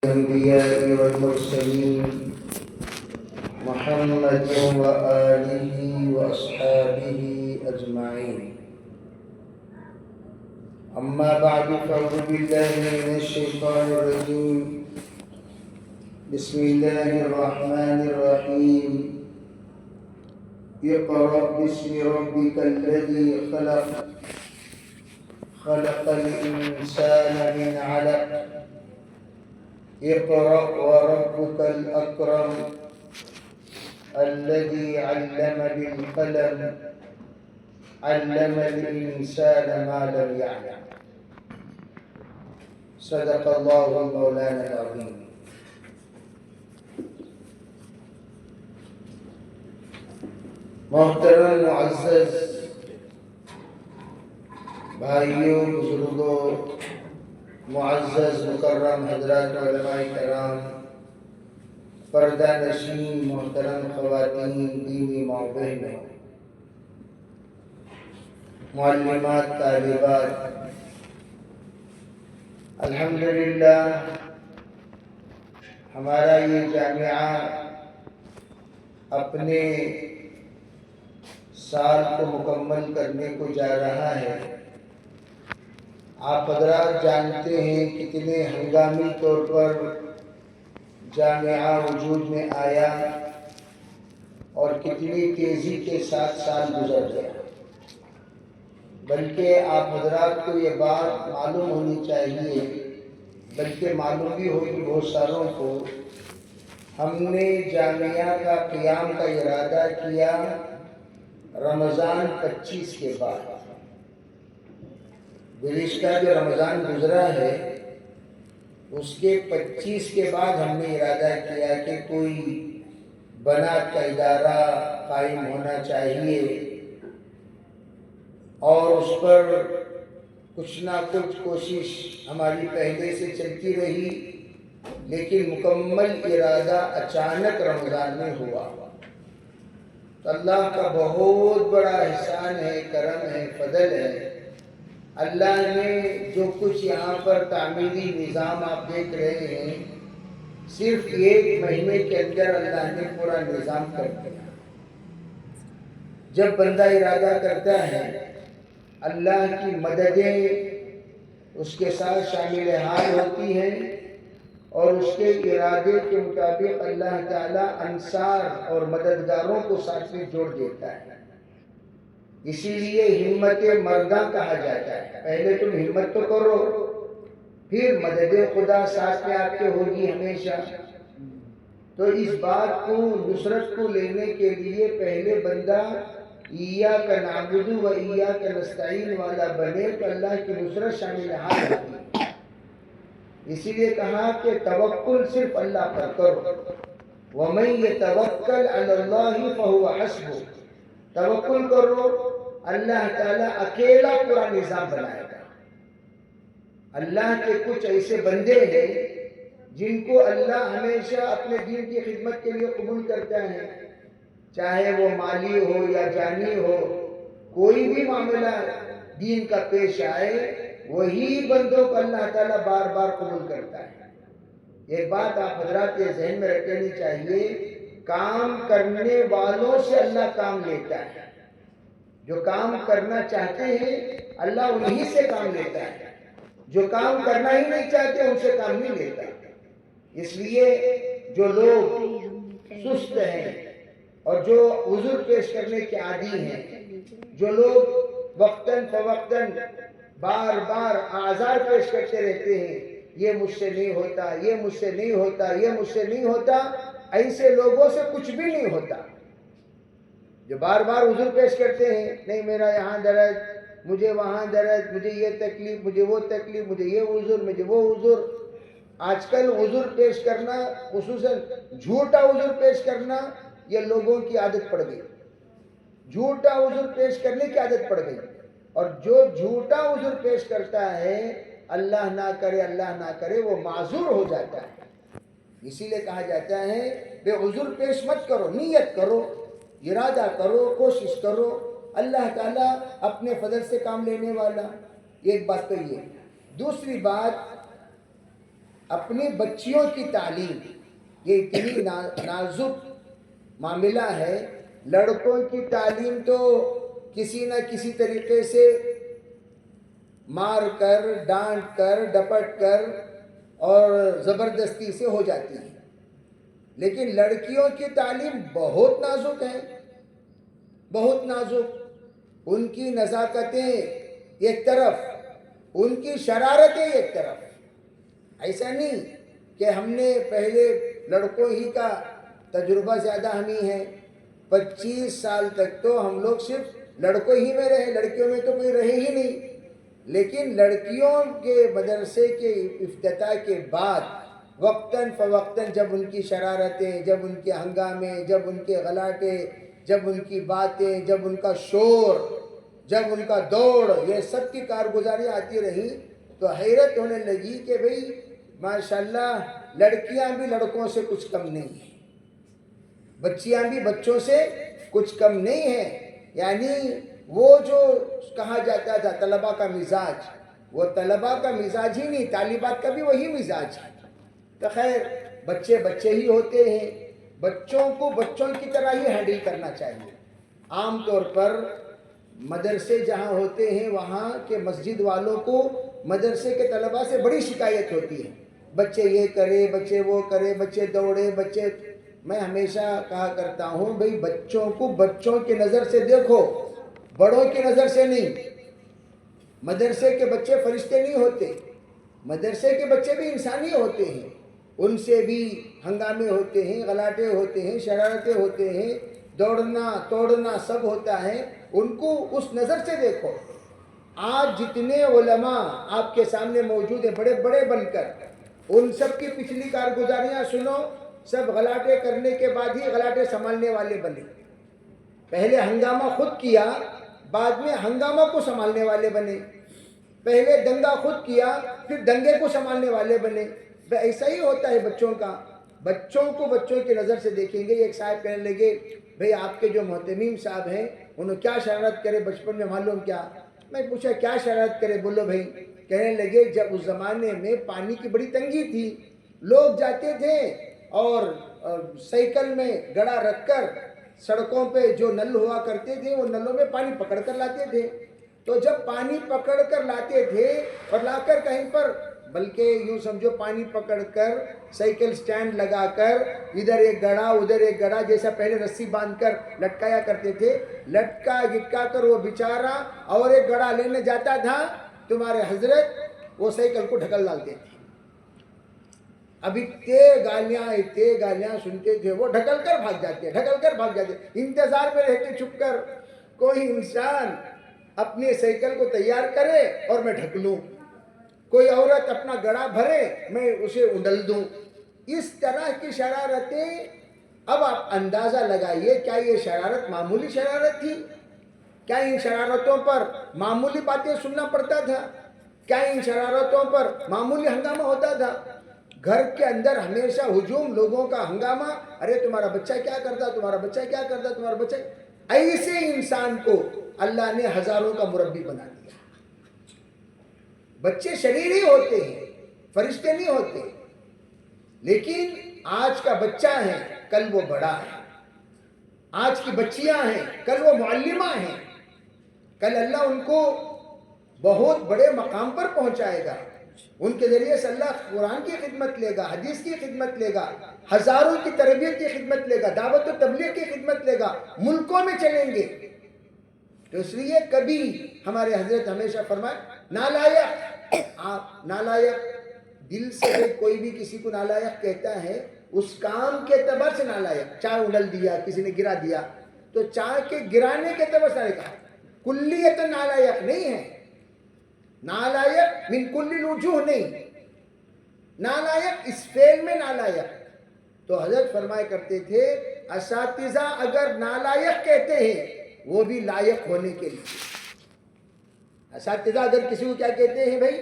الأنبياء والمرسلين محمد وآله وأصحابه أجمعين. أما بعد فأعوذ بالله من الشيطان الرجيم. بسم الله الرحمن الرحيم. اقرأ باسم ربك الذي خلق خلق الإنسان من علق اقرأ وربك الأكرم الذي علم بالقلم علم الإنسان ما لم يعلم. صدق الله مولانا العظيم. محترم معزز بھائیوں، بزرگوں، معزز مکرم حضرات علماء کرام، پردہ نشین محترم خواتین، دینی ماں بہنیں، معلمات، طالبات، الحمدللہ ہمارا یہ جامعہ اپنے سال کو مکمل کرنے کو جا رہا ہے. آپ حضرات جانتے ہیں کتنے ہنگامی طور پر جامعہ وجود میں آیا اور کتنی تیزی کے ساتھ سال گزر گیا. بلکہ آپ حضرات کو یہ بات معلوم ہونی چاہیے، بلکہ معلوم بھی ہوگی بہت ساروں کو، ہم نے جامعہ کا قیام کا ارادہ کیا رمضان 25 کے بعد. گزشتہ جو رمضان گزرا ہے اس کے 25 کے بعد ہم نے ارادہ کیا کہ کوئی بنات کا ادارہ قائم ہونا چاہیے اور اس پر کچھ نہ کچھ کوشش ہماری پہلے سے چلتی رہی، لیکن مکمل ارادہ اچانک رمضان میں ہوا. تو اللہ کا بہت بڑا احسان ہے، کرم ہے، فضل ہے. اللہ نے جو کچھ یہاں پر تعمیری نظام آپ دیکھ رہے ہیں، صرف 1 مہینے کے اندر اللہ نے پورا نظام کر دیا. جب بندہ ارادہ کرتا ہے اللہ کی مددیں اس کے ساتھ شامل حال ہوتی ہیں اور اس کے ارادے کے مطابق اللہ تعالیٰ انصار اور مددگاروں کو ساتھ میں جوڑ دیتا ہے. اسی لیے ہمت مرداں کہا جاتا ہے. پہلے تم ہمت تو کرو، پھر مدد خدا ساتھ میں آپ کے ہوگی ہمیشہ. تو اس بات کو، نصرت کو لینے کے لیے پہلے بندہ ایاک نعبد و ایاک نستعین والا بنے تو اللہ کی نصرت شامل حال ہوتی ہے. اسی لیے کہا کہ توکل صرف اللہ پر کرو. وَمَن يَتَوَكَّلْ عَلَى اللَّهِ فَهُوَ حَسْبُهُ. توکل کرو، اللہ تعالیٰ اکیلا پورا نظام بنائے گا. اللہ کے کچھ ایسے بندے ہیں جن کو اللہ ہمیشہ اپنے دین کی خدمت کے لیے قبول کرتا ہے، چاہے وہ مالی ہو یا جانی ہو. کوئی بھی معاملہ دین کا پیش آئے، وہی بندوں کو اللہ تعالیٰ بار بار قبول کرتا ہے. ایک بات آپ حضرات یہ ذہن میں رکھ لینی چاہیے، کام کرنے والوں سے اللہ کام لیتا ہے. جو کام کرنا چاہتے ہیں اللہ انہی سے کام لیتا ہے. جو کام کرنا ہی نہیں چاہتے ان سے کام نہیں لیتا. اس لیے جو لوگ سست ہیں اور جو عذر پیش کرنے کے عادی ہیں، جو لوگ وقتاً فوقتاً بار بار اعذار پیش کرتے رہتے ہیں، یہ مجھ سے نہیں ہوتا، یہ مجھ سے نہیں ہوتا، یہ مجھ سے نہیں ہوتا، ایسے لوگوں سے کچھ بھی نہیں ہوتا. جو بار بار عذر پیش کرتے ہیں، نہیں میرا یہاں درد، مجھے وہاں درد، مجھے یہ تکلیف، مجھے وہ تکلیف، مجھے یہ عذر، مجھے وہ عذر. آج کل عذر پیش کرنا، خصوصاً جھوٹا عذر پیش کرنا، یہ لوگوں کی عادت پڑ گئی. جھوٹا عذر پیش کرنے کی عادت پڑ گئی. اور جو جھوٹا عذر پیش کرتا ہے، اللہ نہ کرے، اللہ نہ کرے، وہ معذور ہو جاتا ہے. اسی لیے کہا جاتا ہے بے عذر پیش مت کرو، نیت کرو، ارادہ کرو، کوشش کرو. اللہ تعالیٰ اپنے فضل سے کام لینے والا. ایک بات تو یہ. دوسری بات، اپنی بچیوں کی تعلیم یہ اتنی نازک معاملہ ہے. لڑکوں کی تعلیم تو کسی نہ کسی طریقے سے مار کر، ڈانٹ کر، ڈپٹ کر اور زبردستی سے ہو جاتی ہے، لیکن لڑکیوں کی تعلیم بہت نازک ہے، بہت نازک. ان کی نزاکتیں ایک طرف، ان کی شرارتیں ایک طرف. ایسا نہیں کہ ہم نے پہلے لڑکوں ہی کا تجربہ زیادہ ہمیں ہے. 25 سال تک تو ہم لوگ صرف لڑکوں ہی میں رہے، لڑکیوں میں تو کوئی رہے ہی نہیں. لیکن لڑکیوں کے مدرسے کے افتتاح کے بعد وقتاً فوقتاً جب ان کی شرارتیں، جب ان کے ہنگامے، جب ان کے غلاٹے، جب ان کی باتیں، جب ان کا شور، جب ان کا دوڑ، یہ سب کی کارگزاری آتی رہی تو حیرت ہونے لگی کہ بھئی ماشاءاللہ لڑکیاں بھی لڑکوں سے کچھ کم نہیں ہیں، بچیاں بھی بچوں سے کچھ کم نہیں ہیں. یعنی وہ جو کہا جاتا تھا طلباء کا مزاج، وہ طلباء کا مزاج ہی نہیں، طالبات کا بھی وہی مزاج ہے. تو خیر بچے بچے ہی ہوتے ہیں، بچوں کو بچوں کی طرح ہی ہینڈل کرنا چاہیے. عام طور پر مدرسے جہاں ہوتے ہیں وہاں کے مسجد والوں کو مدرسے کے طلباء سے بڑی شکایت ہوتی ہے. بچے یہ کرے، بچے وہ کرے، بچے دوڑے، بچے. میں ہمیشہ کہا کرتا ہوں بھئی بچوں کو بچوں کی نظر سے دیکھو، بڑوں کی نظر سے نہیں. مدرسے کے بچے فرشتے نہیں ہوتے، مدرسے کے بچے بھی انسانی ہوتے ہیں، ان سے بھی ہنگامے ہوتے ہیں، غلاٹے ہوتے ہیں، شرارتیں ہوتے ہیں، دوڑنا توڑنا سب ہوتا ہے. ان کو اس نظر سے دیکھو. آج جتنے علماء آپ کے سامنے موجود ہیں بڑے بڑے بن کر، ان سب کی پچھلی کارگزاریاں سنو. سب غلاٹے کرنے کے بعد ہی غلاٹے سنبھالنے والے بنے. پہلے ہنگامہ خود کیا، بعد میں ہنگامہ کو سنبھالنے والے بنے. پہلے دنگا خود کیا، پھر دنگے کو سنبھالنے والے بنے. ایسا ہی ہوتا ہے بچوں کا. بچوں کو بچوں کی نظر سے دیکھیں گے. ایک صاحب کہنے لگے بھئی آپ کے جو محتمیم صاحب ہیں انہوں کیا شرارت کرے بچپن میں معلوم کیا؟ میں پوچھا کیا شرارت کرے؟ بولو بھئی. کہنے لگے جب اس زمانے میں پانی کی بڑی تنگی تھی، لوگ جاتے تھے اور سائیکل میں گڑا رکھ کر سڑکوں پہ جو نل ہوا کرتے تھے وہ نلوں میں پانی پکڑ کر لاتے تھے. تو جب پانی پکڑ کر لاتے تھے اور لا کر کہیں پر، بلکہ یوں سمجھو پانی پکڑ کر سائیکل سٹینڈ لگا کر ادھر ایک گڑا ادھر ایک گڑا، جیسا پہلے رسی باندھ کر لٹکایا کرتے تھے، لٹکا گٹکا کر وہ بیچارہ اور ایک گڑا لینے جاتا تھا، تمہارے حضرت وہ سائیکل کو ڈھکل ڈالتے تھے. اب اتنے گالیاں سنتے تھے، وہ ڈھکل کر بھاگ جاتے، ڈھکل کر بھاگ جاتے. انتظار میں رہتے چھپ کر کوئی انسان اپنی سائیکل کو تیار کرے اور میں ڈھک لوں، کوئی عورت اپنا گڑا بھرے میں اسے اڈل دوں. اس طرح کی شرارتیں. اب آپ اندازہ لگائیے کیا یہ شرارت معمولی شرارت تھی؟ کیا ان شرارتوں پر معمولی باتیں سننا پڑتا تھا؟ کیا ان شرارتوں پر معمولی ہنگامہ ہوتا تھا؟ گھر کے اندر ہمیشہ ہجوم، لوگوں کا ہنگامہ، ارے تمہارا بچہ کیا کرتا، تمہارا بچہ کیا کرتا، تمہارا بچہ. ایسے انسان کو اللہ نے ہزاروں کا مربی بنا دیا. بچے شریر ہی ہوتے ہیں، فرشتے نہیں ہوتے. لیکن آج کا بچہ ہے کل وہ بڑا ہے، آج کی بچیاں ہیں کل وہ معلمہ ہیں، کل اللہ ان کو بہت بڑے مقام پر پہنچائے گا. ان کے ذریعے سے اللہ قرآن کی خدمت لے گا، حدیث کی خدمت لے گا، ہزاروں کی تربیت کی خدمت لے گا، دعوت و تبلیغ کی خدمت لے گا، ملکوں میں چلیں گے. تو اس لیے کبھی ہمارے حضرت ہمیشہ فرمائے نالائق. آپ نالائق دل سے کوئی بھی کسی کو نالائق کہتا ہے اس کام کے اعتبار سے نالائق. چائے اڈل دیا، کسی نے گرا دیا تو چائے کے گرانے کے اعتبار سے نالائق، کلیت نالائق نہیں ہے. نالائق من کل الوجوہ نہیں، نالائق اس فعل میں نالائق. تو حضرت فرمایا کرتے تھے اساتذہ اگر نالائق کہتے ہیں وہ بھی لائق ہونے کے لیے. اساتذہ اگر کسی کو کیا کہتے ہیں بھائی؟